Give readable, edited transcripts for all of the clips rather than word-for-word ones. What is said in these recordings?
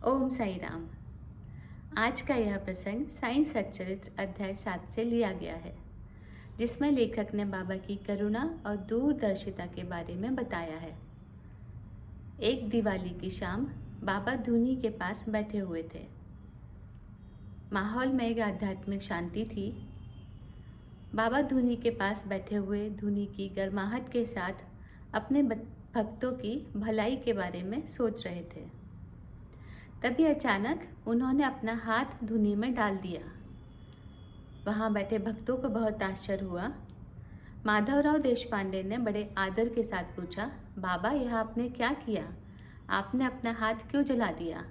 ओम साई राम। आज का यह प्रसंग साईं सच्चरित्र अध्याय 7 से लिया गया है, जिसमें लेखक ने बाबा की करुणा और दूरदर्शिता के बारे में बताया है। एक दिवाली की शाम बाबा धूनी के पास बैठे हुए थे। माहौल में एक आध्यात्मिक शांति थी। बाबा धूनी के पास बैठे हुए धूनी की गर्माहट के साथ अपने भक्तों की भलाई के बारे में सोच रहे थे। तभी अचानक उन्होंने अपना हाथ धुनी में डाल दिया। वहाँ बैठे भक्तों को बहुत आश्चर्य हुआ। माधवराव देशपांडे ने बड़े आदर के साथ पूछा, बाबा यह आपने क्या किया? आपने अपना हाथ क्यों जला दिया?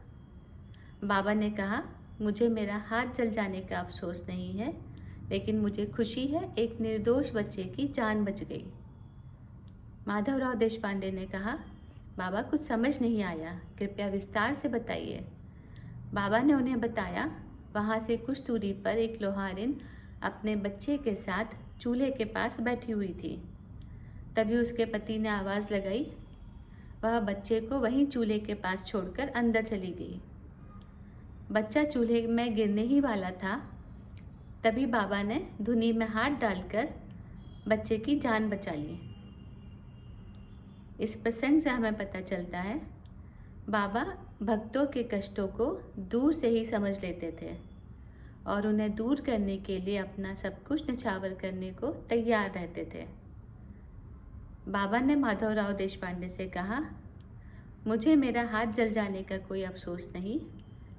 बाबा ने कहा, मुझे मेरा हाथ जल जाने का अफसोस नहीं है, लेकिन मुझे खुशी है एक निर्दोष बच्चे की जान बच गई। माधवराव देशपांडे ने कहा, बाबा कुछ समझ नहीं आया, कृपया विस्तार से बताइए। बाबा ने उन्हें बताया, वहाँ से कुछ दूरी पर एक लोहारिन अपने बच्चे के साथ चूल्हे के पास बैठी हुई थी। तभी उसके पति ने आवाज़ लगाई। वह बच्चे को वहीं चूल्हे के पास छोड़कर अंदर चली गई। बच्चा चूल्हे में गिरने ही वाला था। तभी बाबा ने धुनी में हाथ डालकर बच्चे की जान बचा ली। इस प्रसंग से हमें पता चलता है, बाबा भक्तों के कष्टों को दूर से ही समझ लेते थे और उन्हें दूर करने के लिए अपना सब कुछ न्यौछावर करने को तैयार रहते थे। बाबा ने माधवराव देशपांडे से कहा, मुझे मेरा हाथ जल जाने का कोई अफसोस नहीं,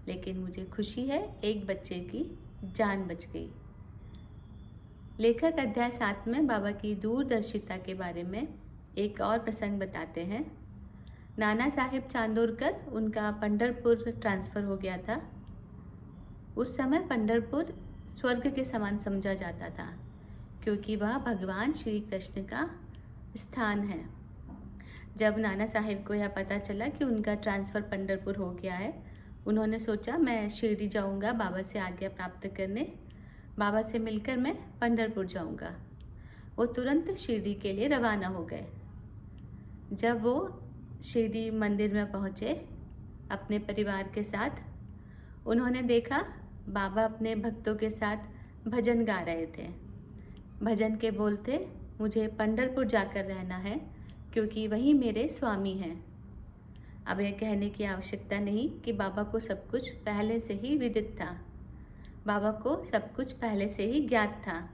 लेकिन मुझे खुशी है एक बच्चे की जान बच गई। लेखक अध्याय 7 में बाबा की दूरदर्शिता के बारे में एक और प्रसंग बताते हैं। नाना साहिब चांदोरकर, उनका पंढरपुर ट्रांसफ़र हो गया था। उस समय पंढरपुर स्वर्ग के समान समझा जाता था, क्योंकि वह भगवान श्री कृष्ण का स्थान है। जब नाना साहिब को यह पता चला कि उनका ट्रांसफ़र पंढरपुर हो गया है, उन्होंने सोचा मैं शिरडी जाऊंगा बाबा से आज्ञा प्राप्त करने। बाबा से मिलकर मैं पंढरपुर जाऊंगा। वो तुरंत शिरडी के लिए रवाना हो गए। जब वो शिरडी मंदिर में पहुँचे अपने परिवार के साथ, उन्होंने देखा बाबा अपने भक्तों के साथ भजन गा रहे थे। भजन के बोल थे, मुझे पंढरपुर जाकर रहना है, क्योंकि वहीं मेरे स्वामी हैं। अब यह कहने की आवश्यकता नहीं कि बाबा को सब कुछ पहले से ही विदित था। बाबा को सब कुछ पहले से ही ज्ञात था।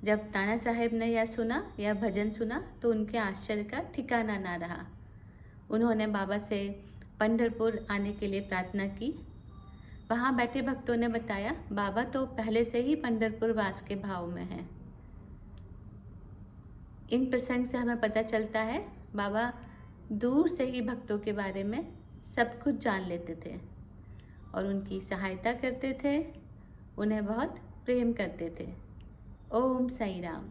जब नाना साहेब ने यह सुना, यह भजन सुना, तो उनके आश्चर्य का ठिकाना ना रहा। उन्होंने बाबा से पंढरपुर आने के लिए प्रार्थना की। वहाँ बैठे भक्तों ने बताया, बाबा तो पहले से ही पंढरपुर वास के भाव में हैं। इन प्रसंग से हमें पता चलता है, बाबा दूर से ही भक्तों के बारे में सब कुछ जान लेते थे और उनकी सहायता करते थे, उन्हें बहुत प्रेम करते थे। ओम साई राम।